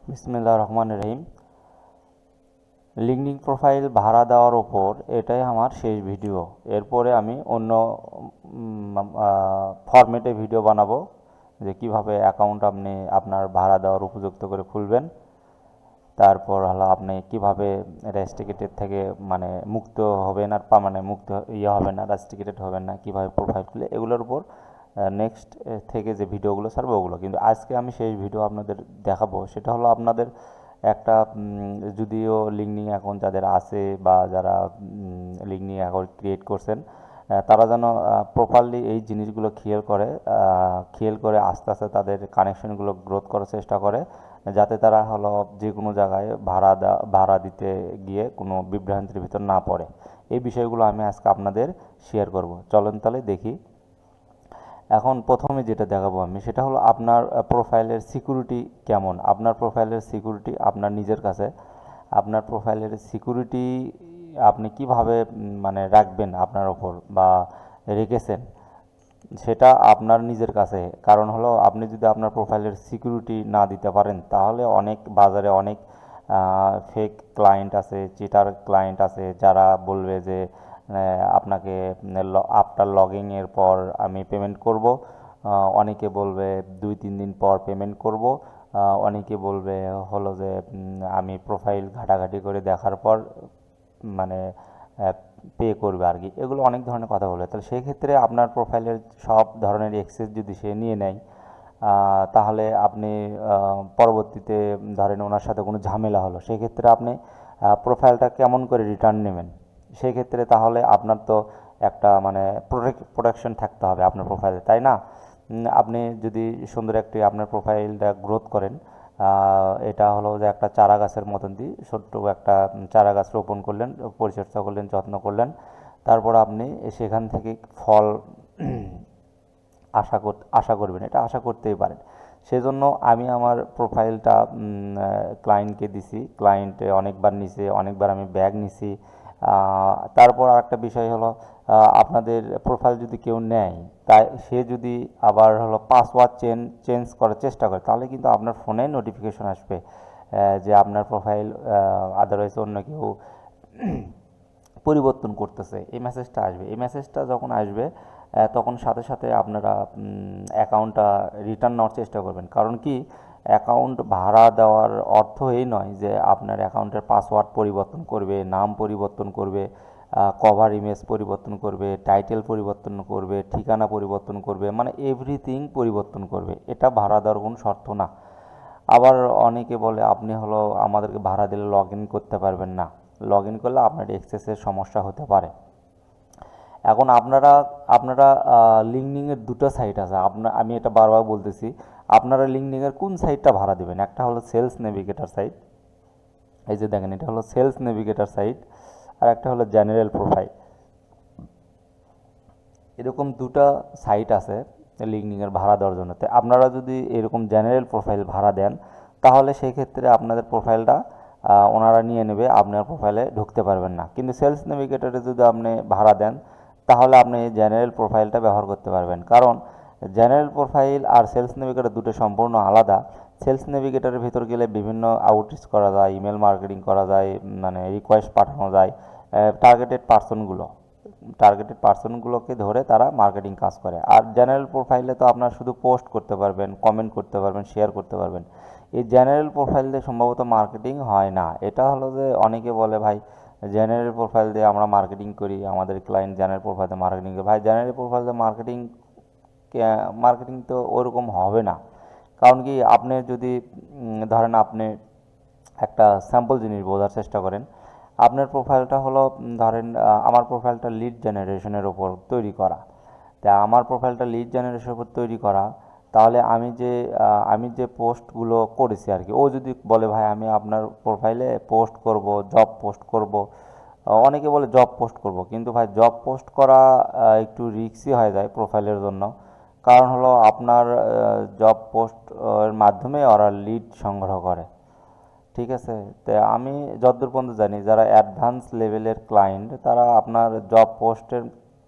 বিসমিল্লাহির রহমানির রহিম। LinkedIn profile ভাড়া দেওয়ার ওপর এটাই আমার শেষ ভিডিও। এরপরে আমি অন্য ফরম্যাটে ভিডিও বানাবো, যে কিভাবে অ্যাকাউন্ট আপনি আপনার ভাড়া দেওয়ার উপযুক্ত করে খুলবেন। তারপর হলো আপনি কিভাবে রেস্ট্রিক্টেড থেকে মুক্ত হবেন, আর মুক্ত হবেন না, রেস্ট্রিক্টেড হবেন না, কিভাবে প্রোফাইল খুলে, এগুলোর উপর নেক্সট থেকে যে ভিডিওগুলো ছাড়বো ওগুলো। কিন্তু আজকে আমি সেই ভিডিও আপনাদের দেখাবো, সেটা হলো আপনাদের একটা যদিও লিঙ্কডিন অ্যাকাউন্ট যাদের আছে বা যারা লিঙ্কডিন অ্যাকাউন্ট ক্রিয়েট করছেন, তারা যেন প্রপারলি এই জিনিসগুলো খেয়াল করে আস্তে আস্তে তাদের কানেকশনগুলো গ্রোথ করার চেষ্টা করে, যাতে তারা হলো যে কোনো জায়গায় ভাড়া দিতে গিয়ে কোনো বিভ্রান্তির ভিতর না পড়ে। এই বিষয়গুলো আমি আজকে আপনাদের শেয়ার করব। চলেন তাহলে দেখি। এখন প্রথমে যেটা দেখাবো আমি, সেটা হলো আপনার প্রোফাইলের সিকিউরিটি কেমন। আপনার প্রোফাইলের সিকিউরিটি আপনার নিজের কাছে। আপনার প্রোফাইলের সিকিউরিটি আপনি কিভাবে রাখবেন আপনার ওপর, বা রেখেছেন, সেটা আপনার নিজের কাছে। কারণ হলো আপনি যদি আপনার প্রোফাইলের সিকিউরিটি না দিতে পারেন, তাহলে বাজারে অনেক ফেক ক্লায়েন্ট আছে, চিটার ক্লায়েন্ট আছে, যারা বলবে যে আপনাকে আফটার লগইনের পর আমি পেমেন্ট করব। অনেকে বলবে 2-3 দিন পর পেমেন্ট করব। অনেকে বলবে হলো যে আমি প্রোফাইল ঘাটাঘাটি করে দেখার পর মানে পে করবে আর কি। এগুলো অনেক ধরনের কথা বলে। তাহলে সেই ক্ষেত্রে আপনার প্রোফাইলের সব ধরনের অ্যাক্সেস যদি সে নিয়ে নেয়, তাহলে আপনি পরবর্তীতে ধরেন ওনার সাথে কোনো ঝামেলা হলো, সেক্ষেত্রে আপনি প্রোফাইলটা কেমন করে রিটার্ন নেবেন। সেক্ষেত্রে তাহলে আপনার তো একটা প্রোটেকশন থাকতে হবে আপনার প্রোফাইলে, তাই না? আপনি যদি সুন্দর একটি আপনার প্রোফাইলটা গ্রোথ করেন, এটা হলো যে একটা চারা গাছের মতন দিয়ে ছোট্ট একটা চারা গাছ রোপণ করলেন, পরিচর্যা করলেন, যত্ন করলেন, তারপর আপনি সেখান থেকে ফল আশা করবেন, এটা আশা করতেই পারেন। সেজন্য আমি আমার প্রোফাইলটা ক্লায়েন্টকে দিছি, ক্লায়েন্টে অনেকবার নিছে, অনেকবার আমি ব্যাগ নিছি। তারপর আরেকটা বিষয় হলো, আপনাদের প্রোফাইল যদি কেউ নেয়, তাই সে যদি আবার হলো পাসওয়ার্ড চেঞ্জ করার চেষ্টা করে, তাহলে কিন্তু আপনার ফোনে নোটিফিকেশন আসবে যে আপনার প্রোফাইল আদারওয়াইজ অন্য কেউ পরিবর্তন করতেছে। এই মেসেজটা আসবে। এই মেসেজটা যখন আসবে, তখন সাথে সাথে আপনারা অ্যাকাউন্টটা রিটার্ন নেওয়ার চেষ্টা করবেন। কারণ কি, অ্যাকাউন্ট ভাড়া দেওয়ার অর্থ এই নয় যে আপনার অ্যাকাউন্টের পাসওয়ার্ড পরিবর্তন করবে, নাম পরিবর্তন করবে, কভার ইমেজ পরিবর্তন করবে, টাইটেল পরিবর্তন করবে, ঠিকানা পরিবর্তন করবে, এভরিথিং পরিবর্তন করবে। এটা ভাড়া দেওয়ার কোনো শর্ত না। আবার অনেকে বলে আপনি হলো আমাদেরকে ভাড়া দিলে লগ ইন করতে পারবেন না, লগ ইন করলে আপনার অ্যাক্সেসের সমস্যা হতে পারে। এখন আপনারা আপনারা লিঙ্কডিনের দুটো সাইট আছে। আমি এটা বারবার বলতেছি, আপনারা লিঙ্কডিনের কোন সাইটটা ভাড়া দেবেন। একটা হলো সেলস নেভিগেটর সাইট, এই যে দেখেন, এটা হলো সেলস নেভিগেটর সাইট, আর একটা হলো জেনারেল প্রোফাইল। এরকম দুটো সাইট আছে লিঙ্কডিনের ভাড়া দেওয়ার জন্য। তো আপনারা যদি এরকম জেনারেল প্রোফাইল ভাড়া দেন, তাহলে সেই ক্ষেত্রে আপনাদের প্রোফাইলটা ওনারা নিয়ে নেবে, আপনার প্রোফাইলে ঢুকতে পারবেন না। কিন্তু সেলস নেভিগেটরে যদি আপনি ভাড়া দেন, তাহলে আপনি জেনারেল প্রোফাইলটা ব্যবহার করতে পারবেন। কারণ জেনারেল প্রোফাইল আর সেলস নেভিগেটর দুটো সম্পূর্ণ আলাদা। সেলস নেভিগেটরের ভিতর গেলে বিভিন্ন আউটরিচ করা যায়, ইমেল মার্কেটিং করা যায়, রিকোয়েস্ট পাঠানো যায় টার্গেটেড পার্সনগুলোকে ধরে তারা মার্কেটিং কাজ করে। আর জেনারেল প্রোফাইলে তো আপনার শুধু পোস্ট করতে পারবেন, কমেন্ট করতে পারবেন, শেয়ার করতে পারবেন। এই জেনারেল প্রোফাইল দিয়ে সম্ভবত মার্কেটিং হয় না। এটা হলো যে অনেকে বলে ভাই জেনারেল প্রোফাইল দিয়ে আমরা মার্কেটিং করি, আমাদের ক্লায়েন্ট জেনারেল প্রোফাইল দিয়ে মার্কেটিং করে। ভাই জেনারেল প্রোফাইল দিয়ে মার্কেটিং তো ওরকম হবে না। কারণ কি, আপনি যদি ধরেন আপনি একটা স্যাম্পল জিনিস বোঝার চেষ্টা করেন। আপনার প্রোফাইলটা হলো ধরেন আমার প্রোফাইলটা লিড জেনারেশনের ওপর তৈরি করা। তা আমার প্রোফাইলটা লিড জেনারেশনের উপর তৈরি করা, তাহলে আমি যে পোস্টগুলো করেছি আর কি, ও যদি বলে ভাই আমি আপনার প্রোফাইলে পোস্ট করব, জব পোস্ট করব, অনেকে বলে জব পোস্ট করব, কিন্তু ভাই জব পোস্ট করা একটু রিস্কি হয়ে যায় প্রোফাইলের জন্য। কারণ হলো আপনার জব পোস্ট এর মাধ্যমে ওরা লিড সংগ্রহ করে। ঠিক আছে? তো আমি যতদূর পর্যন্ত জানি, যারা অ্যাডভান্স লেভেলের ক্লায়েন্ট, তারা আপনার জব পোস্টের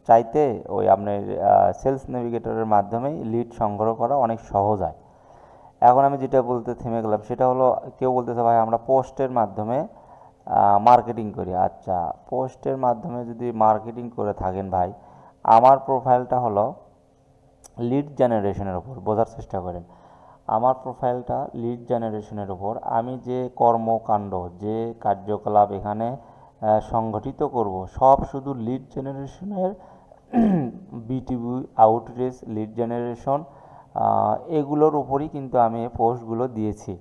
চাইতে ওই আপনার সেলস নেভিগেটরের মাধ্যমেই লিড সংগ্রহ করা অনেক সহজ হয়। এখন আমি যেটা বলতে থেমে গেলাম সেটা হলো, কেউ বলতেছে ভাই আমরা পোস্টের মাধ্যমে মার্কেটিং করি। আচ্ছা, পোস্টের মাধ্যমে যদি মার্কেটিং করে থাকেন ভাই, আমার প্রোফাইলটা হলো লিড জেনারেশনের ওপর, বোঝার চেষ্টা করেন। আমার প্রোফাইলটা লিড জেনারেশনের ওপর, আমি যে কর্মকাণ্ড, যে কার্যকলাপ এখানে সংগঠিত করব, সব শুধু লিড জেনারেশনের, বিটিভি আউটরিচ, লিড জেনারেশন, এগুলোর উপরই কিন্তু আমি পোস্টগুলো দিয়েছি।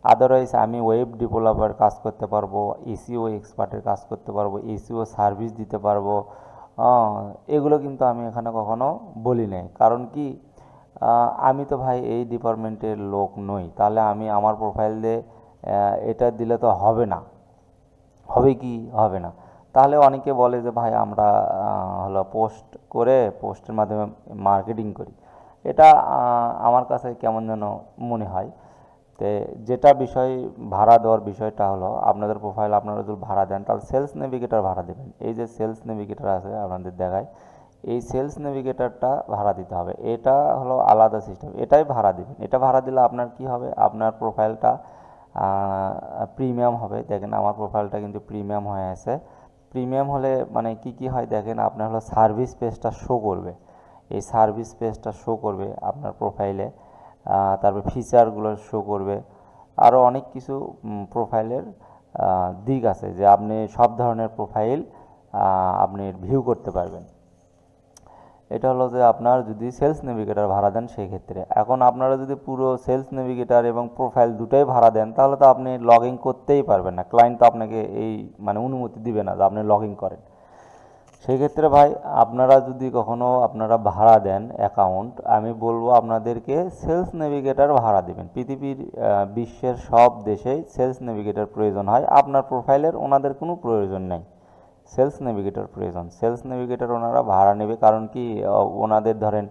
আদারওয়াইজ আমি ওয়েব ডেভেলপার কাজ করতে পারবো, এসিও এক্সপার্টের কাজ করতে পারবো, এসিও সার্ভিস দিতে পারবো, এগুলো কিন্তু আমি এখানে কখনো বলি নাই। কারণ কি, আমি তো ভাই এই ডিপার্টমেন্টের লোক নই, তাহলে আমি আমার প্রোফাইল দিয়ে এটা দিলে তো হবে না। হবে কি হবে না। তাহলে অনেকে বলে যে ভাই আমরা হলো পোস্ট করে, পোস্টের মাধ্যমে মার্কেটিং করি। এটা আমার কাছে কেমন যেন মনে হয়। তে যেটা বিষয়, ভাড়া দেওয়ার বিষয়টা হলো, আপনাদের প্রোফাইল আপনারা যদি ভাড়া দেন তাহলে সেলস নেভিগেটর ভাড়া দেবেন। এই যে সেলস নেভিগেটর আছে আপনাদের দেখায়, এই সেলস নেভিগেটরটা ভাড়া দিতে হবে। এটা হলো আলাদা সিস্টেম, এটাই ভাড়া দিবেন। এটা ভাড়া দিলে আপনার কি হবে, আপনার প্রোফাইলটা প্রিমিয়াম হবে। দেখেন আমার প্রোফাইলটা কিন্তু প্রিমিয়াম হয়ে আছে। প্রিমিয়াম হলে মানে কি কি হয় দেখেন, আপনার হলো সার্ভিস পেজটা শো করবে, এই সার্ভিস পেজটা শো করবে আপনার প্রোফাইলে। তারপর ফিচারগুলো শো করবে, আরও অনেক কিছু প্রোফাইলের দিক আছে যে আপনি সব ধরনের প্রোফাইল আপনি ভিউ করতে পারবেন। এটা হলো যে আপনার যদি সেলস নেভিগেটর ভাড়া দেন সেই ক্ষেত্রে। এখন আপনারা যদি পুরো সেলস নেভিগেটর এবং প্রোফাইল দুটোই ভাড়া দেন তাহলে তো আপনি লগ ইন করতেই পারবেন না, ক্লায়েন্ট তো আপনাকে এই মানে অনুমতি দিবে না যে আপনি লগ ইন করেন। সেই ক্ষেত্রে ভাই আপনারা যদি কখনো আপনারা ভাড়া দেন অ্যাকাউন্ট, আমি বলবো আপনাদেরকে সেলস নেভিগেটর ভাড়া দেবেন। পৃথিবীর বিশ্বের সব দেশেই সেলস নেভিগেটর প্রয়োজন হয়, আপনার প্রোফাইলের ওনাদের কোনো প্রয়োজন নেই, সেলস নেভিগেটর প্রয়োজন। সেলস নেভিগেটর ওনারা ভাড়া নেবে, কারণ কি ওনাদের ধরেন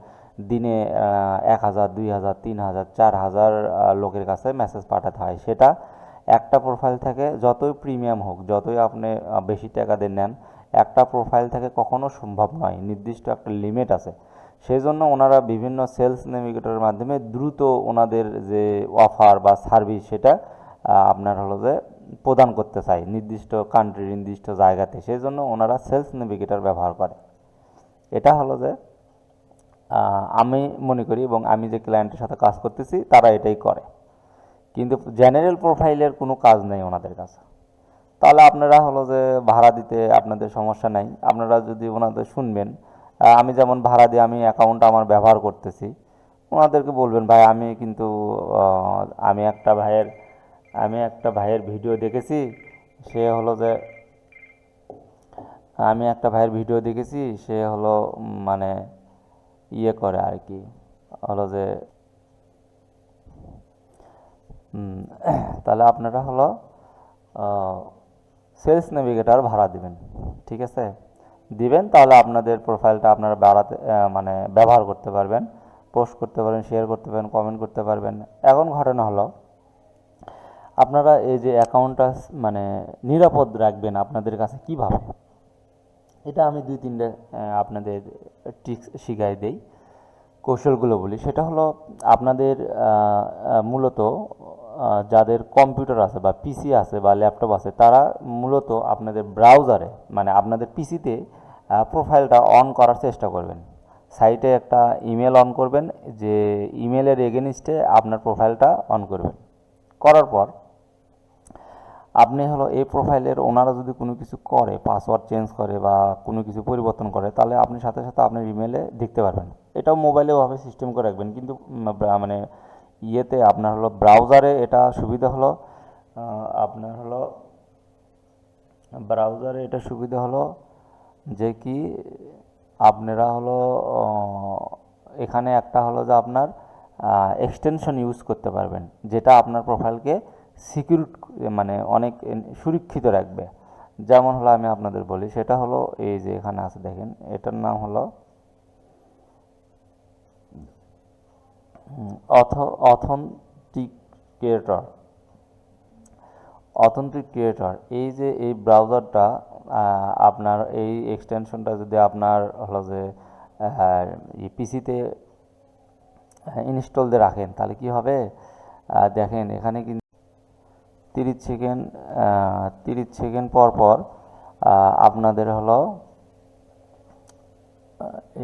দিনে 1,000, 2,000, 3,000, 4,000 লোকের কাছে মেসেজ পাঠাতে হয়। সেটা একটা প্রোফাইল থেকে যতই প্রিমিয়াম হোক, যতই আপনি বেশি টাকা দিয়ে নেন, একটা প্রোফাইল থেকে কখনো সম্ভব নয়, নির্দিষ্ট একটা লিমিট আছে। সেই জন্য ওনারা বিভিন্ন সেলস নেভিগেটরের মাধ্যমে দ্রুত ওনাদের যে অফার বা সার্ভিস সেটা আপনার হলো যে প্রদান করতে চায় নির্দিষ্ট কান্ট্রি, নির্দিষ্ট জায়গাতে। সেই জন্য ওনারা সেলস নেভিগেটর ব্যবহার করে। এটা হলো যে আমি মনে করি, এবং আমি যে ক্লায়েন্টের সাথে কাজ করতেছি তারা এটাই করে। কিন্তু জেনারেল প্রোফাইলের কোনো কাজ নেই ওনাদের কাছে। তাহলে আপনারা হলো যে ভাড়া দিতে আপনাদের সমস্যা নাই, আপনারা যদি ওনাদের শুনবেন। আমি যেমন ভাড়া দিয়ে আমি অ্যাকাউন্ট আমার ব্যবহার করতেছি, ওনাদেরকে বলবেন ভাই আমি কিন্তু আমি একটা ভাইয়ের ভিডিও দেখেছি, সে হলো যে আমি একটা ভাইয়ের ভিডিও দেখেছি, সে হলো মানে ইয়ে করে আর কি, হলো যে তাহলে আপনারা হলো সেলস নেভিগেটর ভাড়া দিবেন, ঠিক আছে, দিবেন। তাহলে আপনাদের প্রোফাইলটা আপনারা বাড়াতে মানে ব্যবহার করতে পারবেন, পোস্ট করতে পারবেন, শেয়ার করতে পারবেন, কমেন্ট করতে পারবেন। এখন ঘটনা হলো, আপনারা এই যে অ্যাকাউন্টটা মানে নিরাপদ রাখবেন আপনাদের কাছে কিভাবে, এটা আমি 2-3টে আপনাদের ট্রিক্স শিখাই দেই, কৌশলগুলো বলি। সেটা হলো আপনাদের মূলত যাদের কম্পিউটার আছে বা পিসি আছে বা ল্যাপটপ আছে, তারা মূলত আপনাদের ব্রাউজারে মানে আপনাদের পিসিতে প্রোফাইলটা অন করার চেষ্টা করবেন। সাইটে একটা ইমেল অন করবেন, যে ইমেলের এগেনিস্টে আপনার প্রোফাইলটা অন করবেন। করার পর আপনি হলো এই প্রোফাইলের ওনারা যদি কোনো কিছু করে, পাসওয়ার্ড চেঞ্জ করে বা কোনো কিছু পরিবর্তন করে, তাহলে আপনি সাথে সাথে আপনার ইমেলে দেখতে পারবেন। এটাও মোবাইলেও ভাবে সিস্টেম করে রাখবেন, কিন্তু মানে ইয়েতে আপনার হলো ব্রাউজারে এটা সুবিধা হলো, আপনার হলো ব্রাউজারে এটা সুবিধা হলো যে কি, আপনারা হলো এখানে একটা হলো যে আপনার এক্সটেনশন ইউজ করতে পারবেন, যেটা আপনার প্রোফাইলকে সিকিউর মানে অনেক সুরক্ষিত রাখবে। যেমন হলো আমি আপনাদের বলি, সেটা হলো এই যে এখানে আছে দেখেন, এটার নাম হলো অথেন্টিকেটর। অথেন্টিকেটর, এই যে এই ব্রাউজারটা আপনার এই এক্সটেনশনটা যদি আপনার হলো যে পিসিতে ইনস্টল দিয়ে রাখেন, তাহলে কি হবে, দেখেন এখানে কিন্তু 30 সেকেন্ড 30 সেকেন্ড পর পর আপনাদের হলো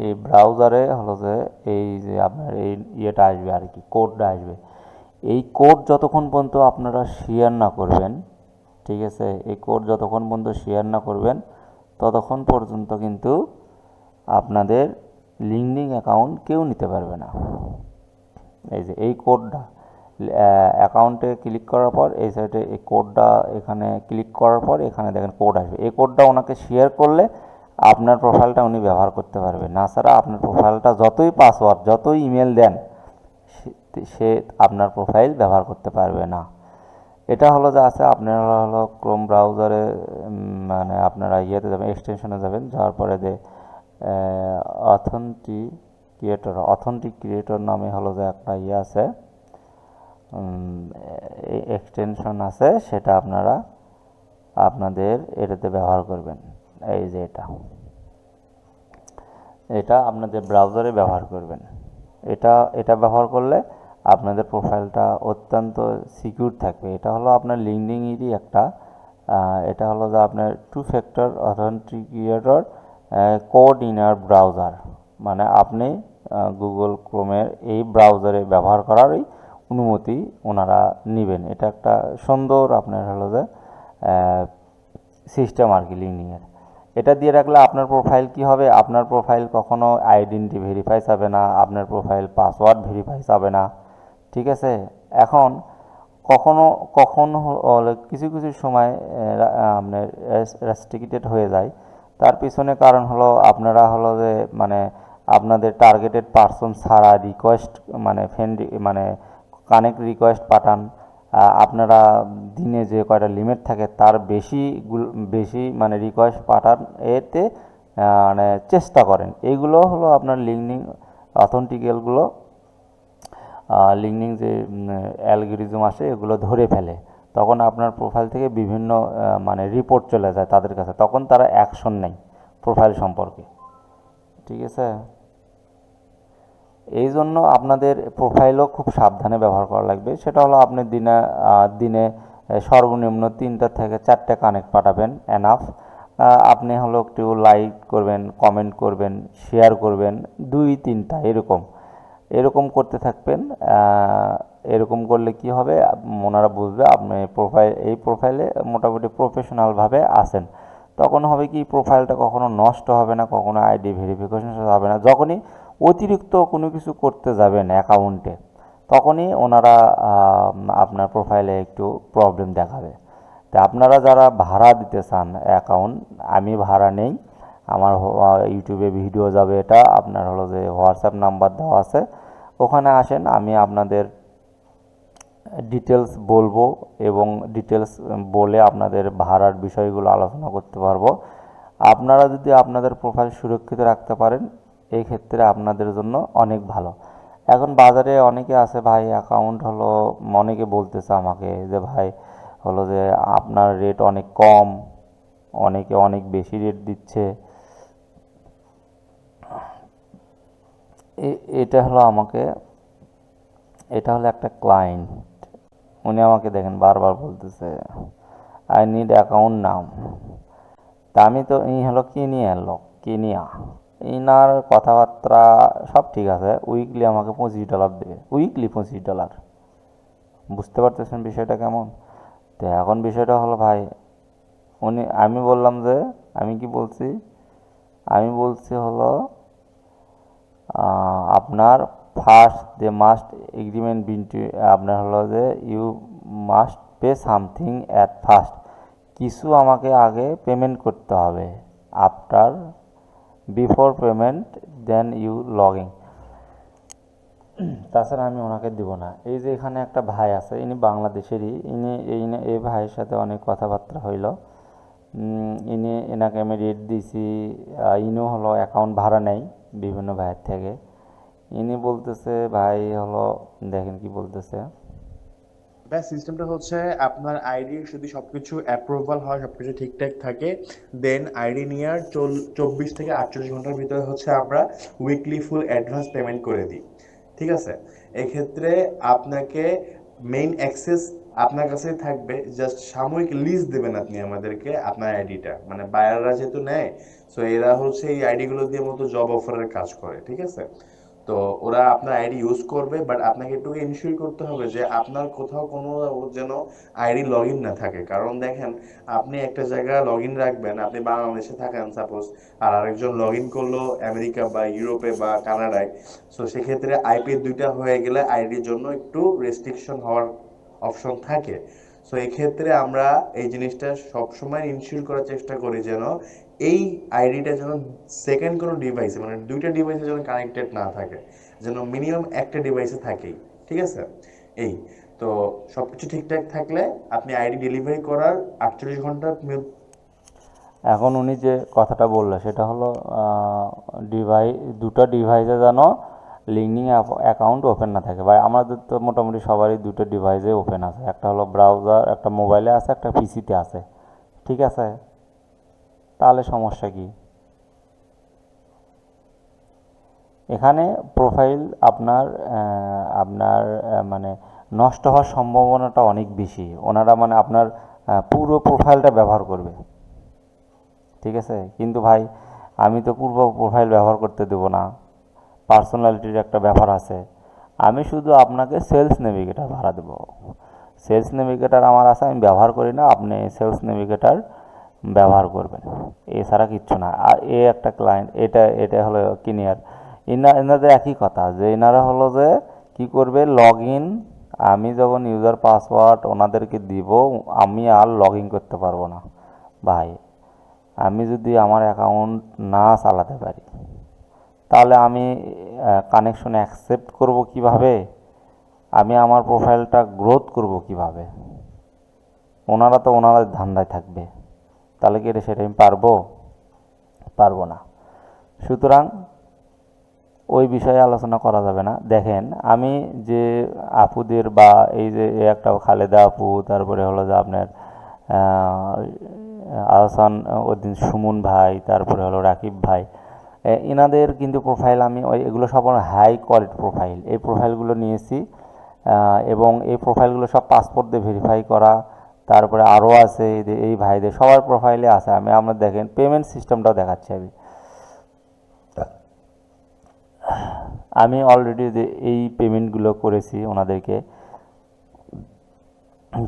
এই ব্রাউজারে হলো যে এই যে আপনার এই ইয়েটা আসবে আর কি, কোডটা আসবে। এই কোড যতক্ষণ পর্যন্ত আপনারা শেয়ার না করবেন, ঠিক আছে, এই কোড যতক্ষণ পর্যন্ত শেয়ার না করবেন ততক্ষণ পর্যন্ত কিন্তু আপনাদের লিঙ্কডিন অ্যাকাউন্ট কেউ নিতে পারবে না। এই যে এই কোডটা অ্যাকাউন্টে ক্লিক করার পর এই সাইডে এই কোডটা এখানে ক্লিক করার পর এখানে দেখেন কোড আসবে। এই কোডটা ওনাকে শেয়ার করলে আপনার প্রোফাইলটা উনি ব্যবহার করতে পারবে। না ছাড়া আপনার প্রোফাইলটা যতই পাসওয়ার্ড যতই ইমেল দেন সে আপনার প্রোফাইল ব্যবহার করতে পারবে না। এটা হলো যে আছে আপনারা হলো ক্রোম ব্রাউজারে মানে আপনারা ইয়েতে যাবেন, এক্সটেনশনে যাবেন, যাওয়ার পরে যে অথেন্টিক ক্রিয়েটর নামে হলো যে একটা ইয়ে আছে, এক্সটেনশন আছে, সেটা আপনারা আপনাদের এটাতে ব্যবহার করবেন। এই যে এটা আপনাদের ব্রাউজারে ব্যবহার করবেন। এটা ব্যবহার করলে আপনাদের প্রোফাইলটা অত্যন্ত সিকিউর থাকবে। এটা হলো আপনার লিঙ্কডিনেরই একটা এটা হলো যে আপনার 2 ফ্যাক্টর অথেন্টিকেটর কোড ইন আর ব্রাউজার, মানে আপনি গুগল ক্রোমের এই ব্রাউজারে ব্যবহার করারই অনুমতি ওনারা নেবেন। এটা একটা সুন্দর আপনার হলো যে সিস্টেম আর কি লিঙ্কডিনের। এটা দিয়ে রাখলে আপনার প্রোফাইল কি হবে, আপনার প্রোফাইল কখনো আইডেন্টি ভেরিফাই যাবে না, আপনার প্রোফাইল পাসওয়ার্ড ভেরিফাই যাবে না, ঠিক আছে। এখন কখনো কখনো কিছু কিছু সময় আপনার রেস্ট্রিক্টেড হয়ে যায়। তার পিছনে কারণ হলো আপনারা হলো যে মানে আপনাদের টার্গেটেড পারসন ছাড়া রিকোয়েস্ট মানে ফ্রেন্ড মানে কানেক্ট রিকোয়েস্ট পাঠান। আপনারা দিনে যে কয়টা লিমিট থাকে তার বেশি মানে রিকোয়েস্ট পাঠান, এতে মানে চেষ্টা করেন। এইগুলো হলো আপনার লিঙ্কডিন অথেন্টিকেলগুলো লিঙ্কডিন যে অ্যালগরিদম আসে এগুলো ধরে ফেলে। তখন আপনার প্রোফাইল থেকে বিভিন্ন মানে রিপোর্ট চলে যায় তাদের কাছে, তখন তারা অ্যাকশন নেয় প্রোফাইল সম্পর্কে, ঠিক আছে। এই জন্য আপনাদের প্রোফাইলও খুব সাবধানে ব্যবহার করা লাগবে। সেটা হলো আপনি দিনে সর্বনিম্ন 3টা থেকে 4টে কানেক্ট পাঠাবেন, এনাফ। আপনি হলো একটু লাইক করবেন, কমেন্ট করবেন, শেয়ার করবেন 2-3টা এরকম করতে থাকবেন। এরকম করলে কি হবে, ওনারা বুঝবে আপনি এই প্রোফাইলে মোটামুটি প্রফেশনালভাবে আছেন। তখন হবে কি, প্রোফাইলটা কখনো নষ্ট হবে না, কখনো আইডি ভেরিফিকেশন হবে না। যখনই অতিরিক্ত কোনো কিছু করতে যাবেন অ্যাকাউন্টে, তখনই ওনারা আপনার প্রোফাইলে একটু প্রবলেম দেখাবে। তা আপনারা যারা ভাড়া দিতে চান অ্যাকাউন্ট, আমি ভাড়া নেই, আমার ইউটিউবে ভিডিও যাবে, এটা আপনার হলো যে হোয়াটসঅ্যাপ নাম্বার দেওয়া আছে, ওখানে আসেন, আমি আপনাদের ডিটেলস বলবো এবং ডিটেলস বলে আপনাদের ভাড়ার বিষয়গুলো আলোচনা করতে পারবো। আপনারা যদি আপনাদের প্রোফাইল সুরক্ষিত রাখতে পারেন, এই ক্ষেত্রে আপনাদের জন্য অনেক ভালো। এখন বাজারে অনেকে আছে ভাই অ্যাকাউন্ট হলো, অনেকে বলতেছে আমাকে যে ভাই হলো যে আপনার রেট অনেক কম, অনেকে অনেক বেশি রেট দিচ্ছে। এটা হলো এটা হলো একটা ক্লায়েন্ট, উনি আমাকে দেখেন বারবার বলতেছে আই নিড অ্যাকাউন্ট নাও। তা আমি তো হলো কেনিয়া, ইনার কথাবার্তা সব ঠিক আছে, উইকলি আমাকে $25 দেবে, উইকলি $25। বুঝতে পারতেছেন বিষয়টা কেমন? তো এখন বিষয়টা হলো ভাই, আমি বললাম যে আমি কি বলছি, আমি বলছি হলো আপনার ফার্স্ট দে মাস্ট এগ্রিমেন্ট আপনার হলো যে you must pay something at first, কিছু আমাকে আগে পেমেন্ট করতে হবে। After before payment then you logging, তাছাড়া আমি ওনাকে দিব না। এই যে এখানে একটা ভাই আছে, ইনি বাংলাদেশেরই, এই ভাইয়ের সাথে অনেক কথাবার্তা হইল। এনাকে আমি রেট দিয়েছি, ইনিও হলো অ্যাকাউন্ট ভাড়া নেয় বিভিন্ন ভাইয়ের থেকে। ইনি বলতেছে ভাই হলো, দেখেন কি বলতেছে। সিস্টেমটা হচ্ছে আপনার আইডি যদি সবকিছু অ্যাপ্রুভাল হয়, সবকিছু ঠিকঠাক থাকে, দেন আইডি নেওয়ার 24 থেকে 48 ঘন্টার ভিতরে হচ্ছে আমরা উইকলি ফুল অ্যাডভান্স পেমেন্ট করে দিই। ঠিক আছে, এক্ষেত্রে আপনাকে মেইন অ্যাক্সেস আপনার কাছেই থাকবে, জাস্ট সাময়িক লিজ দেবেন আপনি আমাদেরকে আপনার আইডিটা, মানে বায়াররা যেহেতু নেয়, সো এরা হচ্ছে এই আইডিগুলো দিয়ে মতো জব অফারের কাজ করে, ঠিক আছে? তো ওরা আপনার আইডি ইউজ করবে, বাট আপনাকে একটু ইনশিওর করতে হবে যে আপনার কোথাও কোনো যেন আইডি লগ ইন না থাকে। কারণ দেখেন, আপনি একটা জায়গায় লগ ইন রাখবেন, আপনি বাংলাদেশে থাকেন সাপোজ, আর আরেকজন লগ ইন করলো আমেরিকা বা ইউরোপে বা কানাডায়, সো সেক্ষেত্রে আইপি দুইটা হয়ে গেলে আইডির জন্য একটু রেস্ট্রিকশন হওয়ার অপশন থাকে। সো এক্ষেত্রে আমরা এই জিনিসটা সবসময় ইনশিওর করার চেষ্টা করি যেন এই আইডিটা যেন সেকেন্ড কোনো ডিভাইসে, মানে দুইটা ডিভাইসে যেন কানেক্টেড না থাকে, যেন মিনিমাম একটা ডিভাইসে থাকেই, ঠিক আছে? এই তো সবকিছু ঠিকঠাক থাকলে আপনি আইডি ডেলিভারি করার 48 ঘন্টা এখন উনি যে কথাটা বললো সেটা হলো দুটো ডিভাইসে যেন লিঙ্কিং অ্যাকাউন্ট ওপেন না থাকে। ভাই আমাদের তো মোটামুটি সবারই দুটো ডিভাইসে ওপেন আছে, একটা হলো ব্রাউজার, একটা মোবাইলে আছে, একটা পিসিতে আছে, ঠিক আছে? তাহলে সমস্যা কি? এখানে প্রোফাইল আপনার মানে নষ্ট হওয়ার সম্ভাবনাটা অনেক বেশি। ওনারা মানে আপনার পুরো প্রোফাইলটা ব্যবহার করবে, ঠিক আছে? কিন্তু ভাই আমি তো পূর্ব প্রোফাইল ব্যবহার করতে দেবো না, পার্সোনালিটির একটা ব্যাপার আছে। আমি শুধু আপনাকে সেলস নেভিগেটর ভাড়া দেবো। সেলস নেভিগেটর আমার আছে, আমি ব্যবহার করি না, আপনি সেলস নেভিগেটর ব্যবহার করবেন, এছাড়া কিচ্ছু না। আর এ একটা ক্লায়েন্ট, এটা হলো কিনিয়ার, এনাদের একই কথা, যে এনারা হলো যে কি করবে, লগ ইন, আমি যখন ইউজার পাসওয়ার্ড ওনাদেরকে দিব, আমি আর লগ ইন করতে পারবো না। ভাই আমি যদি আমার অ্যাকাউন্ট না চালাতে পারি, তাহলে আমি কানেকশন অ্যাকসেপ্ট করব কিভাবে? আমি আমার প্রোফাইলটা গ্রোথ করব কিভাবে? ওনারা তো ওনাদের ধান্দায় থাকবে, তাহলে কি এটা সেটা আমি পারবো? পারবো না। সুতরাং ওই বিষয়ে আলোচনা করা যাবে না। দেখেন আমি যে আপুদের বা এই যে একটা খালেদা আপু, তারপরে হলো যে আপনার আহসান উদ্দিন সুমন ভাই, তারপরে হলো রাকিব ভাই, এনাদের কিন্তু প্রোফাইল আমি এগুলো সব হাই কোয়ালিটি প্রোফাইল, এই প্রোফাইলগুলো নিয়েছি। এবং এই প্রোফাইলগুলো সব পাসপোর্ট দিয়ে ভেরিফাই করা। তারপরে আরও আছে এই ভাইদের সবার প্রোফাইলে আছে। আমরা দেখেন পেমেন্ট সিস্টেমটাও দেখাচ্ছি। আমি অলরেডি এই পেমেন্টগুলো করেছি, ওনাদেরকে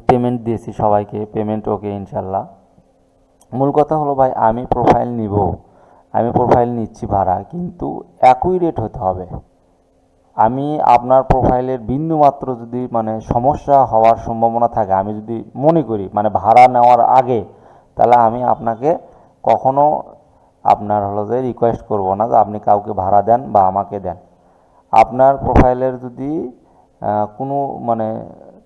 পেমেন্ট দিয়েছি, সবাইকে পেমেন্ট ওকে ইনশাল্লাহ। মূল কথা হলো ভাই, আমি প্রোফাইল নিব, আমি প্রোফাইল নিচ্ছি ভাড়া, কিন্তু একই রেট হতে হবে। আমি আপনার প্রোফাইলের বিন্দুমাত্র যদি মানে সমস্যা হওয়ার সম্ভাবনা থাকে, আমি যদি মনে করি মানে ভাড়া নেওয়ার আগে, তাহলে আমি আপনাকে কখনো আপনার হলো যে রিকোয়েস্ট করব না যে আপনি কাউকে ভাড়া দেন বা আমাকে দেন। আপনার প্রোফাইলের যদি কোনো মানে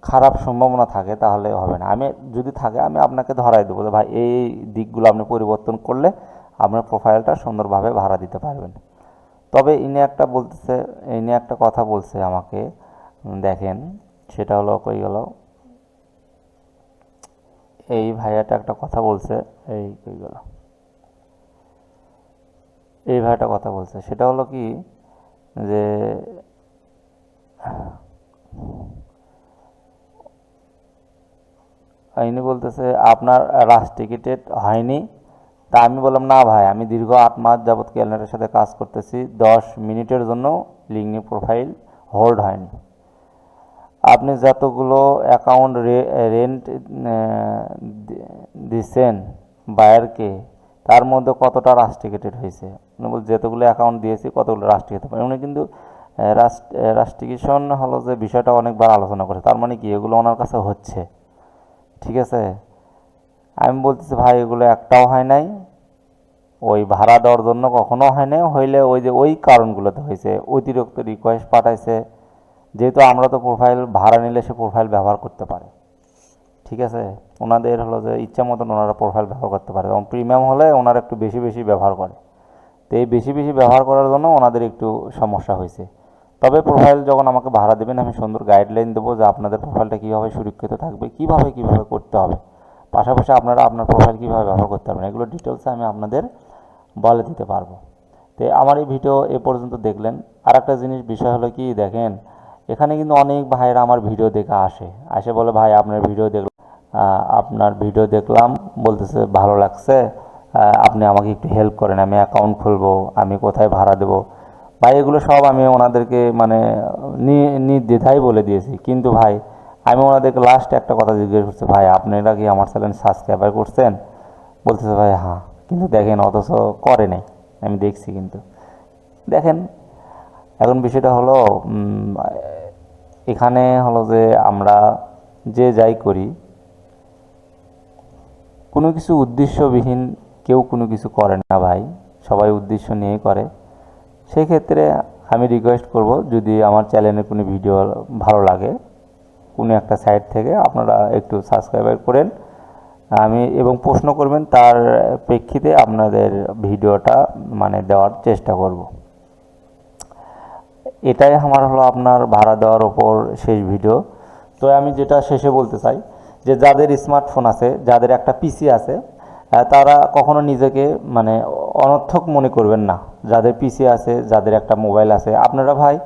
খারাপ সম্ভাবনা থাকে তাহলে হবে না। আমি যদি থাকে আমি আপনাকে ধরাই দেবো যে ভাই এই দিকগুলো আপনি পরিবর্তন করলে আপনার প্রোফাইলটা সুন্দরভাবে ভাড়া দিতে পারবেন। তবে ইনি একটা কথা বলছে আমাকে, দেখেন সেটা হলো কই গেল, এই ভাইয়াটা একটা কথা বলছে, এই কই গেল, এই ভাইয়াটা কথা বলছে, সেটা হলো কি যে ইনি বলতেছে আপনার রাশ টিকিটেড হয়নি। তা আমি বললাম না ভাই, আমি দীর্ঘ 8 মাস যাবৎ ক্যালেন্ডারের সাথে কাজ করতেছি, 10 মিনিটের জন্য লিঙ্কডিন প্রোফাইল হোল্ড হয়নি। আপনি যতগুলো অ্যাকাউন্ট রেন্ট দিচ্ছেন বায়ারকে, তার মধ্যে কতটা রাস্টিকেটেড হয়েছে? উনি বল যতগুলো অ্যাকাউন্ট দিয়েছি কতগুলো রাস্টিকেটেড, উনি কিন্তু রাস্টিকেশন হলো যে বিষয়টা অনেকবার আলোচনা করে, তার মানে কি এগুলো ওনার কাছে হচ্ছে, ঠিক আছে? আমি বলতেছি ভাই এগুলো একটাও হয় নাই, ওই ভাড়া দেওয়ার জন্য কখনো হয় নাই, হইলে ওই যে ওই কারণগুলোতে হয়েছে, অতিরিক্ত রিকোয়েস্ট পাঠাইছে, যেহেতু আমরা তো প্রোফাইল ভাড়া নিলে সে প্রোফাইল ব্যবহার করতে পারে, ঠিক আছে? ওনাদের হলো যে ইচ্ছা মতন ওনারা প্রোফাইল ব্যবহার করতে পারে, এবং প্রিমিয়াম হলে ওনারা একটু বেশি বেশি ব্যবহার করে। তো এই বেশি বেশি ব্যবহার করার জন্য ওনাদের একটু সমস্যা হয়েছে। তবে প্রোফাইল যখন আমাকে ভাড়া দেবেন, আমি সুন্দর গাইডলাইন দেবো যে আপনাদের প্রোফাইলটা কীভাবে সুরক্ষিত থাকবে, কীভাবে করতে হবে, পাশাপাশি আপনারা আপনার প্রোফাইল কীভাবে ব্যবহার করতে পারবেন, এগুলো ডিটেলসে আমি আপনাদের বলে দিতে পারবো। তো আমার এই ভিডিও এ পর্যন্ত দেখলেন। আর একটা জিনিস বিষয় হলো কি, দেখেন এখানে কিন্তু অনেক ভাইয়েরা আমার ভিডিও দেখে আসে বলে ভাই আপনার ভিডিও দেখলাম বলতেছে ভালো লাগছে, আপনি আমাকে একটু হেল্প করেন, আমি অ্যাকাউন্ট খুলবো, আমি কোথায় ভাড়া দেবো। ভাই এগুলো সব আমি ওনাদেরকে মানে নির্দ্বিধায় বলে দিয়েছি। কিন্তু ভাই আমি ওনাদেরকে লাস্ট একটা কথা জিজ্ঞেস করছি, ভাই আপনারা কি আমার চ্যানেল সাবস্ক্রাইবার করছেন? বলতেছে ভাই হ্যাঁ, কিন্তু দেখেন অথচ করে নাই। আমি দেখছি কিন্তু দেখেন। এখন বিষয়টা হলো এখানে হলো যে আমরা যে যাই করি কোনো কিছু উদ্দেশ্যবিহীন কেউ কোনো কিছু করে না ভাই, সবাই উদ্দেশ্য নিয়েই করে। সেই ক্ষেত্রে আমি রিকোয়েস্ট করব, যদি আমার চ্যানেলে কোনো ভিডিও ভালো লাগে কোনো একটা সাইট থেকে আপনারা একটু সাবস্ক্রাইব করেন এবং প্রশ্ন করবেন, তার প্রেক্ষিতে আপনাদের ভিডিওটা মানে দেওয়ার চেষ্টা করব। এটাই আমার হলো আপনার ভাড়া দেওয়ার ওপর শেষ ভিডিও। তো আমি যেটা শেষে বলতে চাই যে যাদের স্মার্টফোন আছে, যাদের একটা পিসি আছে, তারা কখনো নিজেকে মানে অনর্থক মনে করবেন না। যাদের পিসি আছে, যাদের একটা মোবাইল আছে, আপনারা ভাই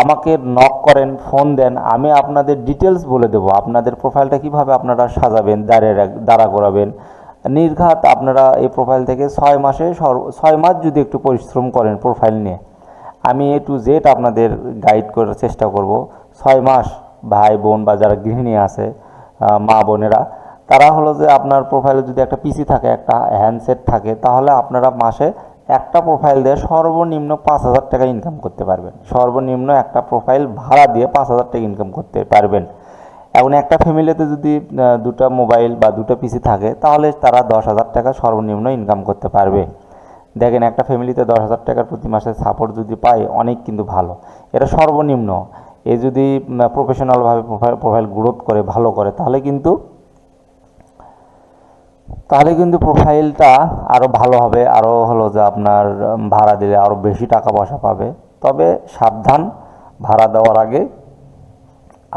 আমাকে নক করেন, ফোন দেন, আমি আপনাদের ডিটেলস বলে দেবো। আপনাদের প্রোফাইলটা কিভাবে আপনারা সাজাবেন, দাঁড়া করাবেন নির্ঘাত। আপনারা এই প্রোফাইল থেকে 6 মাস যদি একটু পরিশ্রম করেন প্রোফাইল নিয়ে, আমি A to Z আপনাদের গাইড করার চেষ্টা করব। 6 মাস ভাই বোন বা যারা গৃহিণী আছে, মা বোনেরা, তারা হলো যে আপনার প্রোফাইলে যদি একটা পিসি থাকে, একটা হ্যান্ডসেট থাকে, তাহলে আপনারা মাসে একটা প্রোফাইল দিয়ে সর্বনিম্ন 5,000 টাকা ইনকাম করতে পারবেন। সর্বনিম্ন একটা প্রোফাইল ভাড়া দিয়ে 5,000 টাকা ইনকাম করতে পারবেন। এখন একটা ফ্যামিলিতে যদি দুটো মোবাইল বা দুটো পিসি থাকে, তাহলে তারা 10,000 টাকা সর্বনিম্ন ইনকাম করতে পারবে। দেখেন একটা ফ্যামিলিতে 10,000 টাকার প্রতি মাসে সাপোর্ট যদি পায়, অনেক কিন্তু ভালো। এটা সর্বনিম্ন। এ যদি প্রফেশনালভাবে প্রোফাইল গ্রোথ করে, ভালো করে, তাহলে কিন্তু প্রোফাইলটা আরও ভালো হবে। আরও হলো যে আপনার ভাড়া দিলে আরও বেশি টাকা পয়সা পাবে। তবে সাবধান, ভাড়া দেওয়ার আগে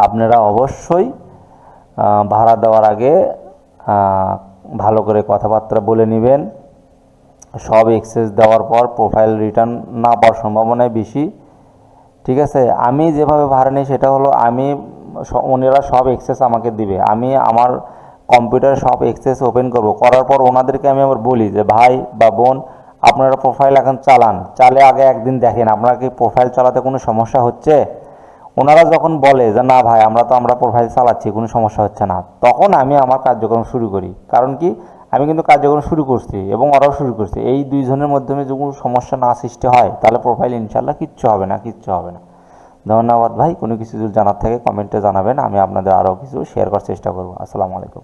আপনারা অবশ্যই ভাড়া দেওয়ার আগে ভালো করে কথাবার্তা বলে নেবেন। সব এক্সেস দেওয়ার পর প্রোফাইল রিটার্ন না পাওয়ার সম্ভাবনাই বেশি। ঠিক আছে, আমি যেভাবে ভাড়া নিই সেটা হলো ওনারা সব এক্সেস আমাকে দিবে, আমি আমার কম্পিউটারে সব এক্সেস ওপেন করব, করার পর ওনাদেরকে আমি আবার বলি যে ভাই বা বোন আপনারা প্রোফাইল এখন চালে আগে একদিন দেখেন আপনারা কি প্রোফাইল চালাতে কোনো সমস্যা হচ্ছে। ওনারা যখন বলে যে না ভাই আমরা প্রোফাইল চালাচ্ছি, কোনো সমস্যা হচ্ছে না, তখন আমি আমার কার্যক্রম শুরু করি। কারণ কি, আমি কিন্তু কার্যক্রম শুরু করছি এবং ওরাও শুরু করছে। এই দুইজনের মাধ্যমে যদি কোনো সমস্যা না সৃষ্টি হয়, তাহলে প্রোফাইল ইনশাল্লাহ কিচ্ছু হবে না। ধন্যবাদ ভাই। কোনো কিছু যদি জানার থাকে কমেন্টে জানাবেন, আমি আপনাদের আরও কিছু শেয়ার করার চেষ্টা করব। আসসালামু আলাইকুম।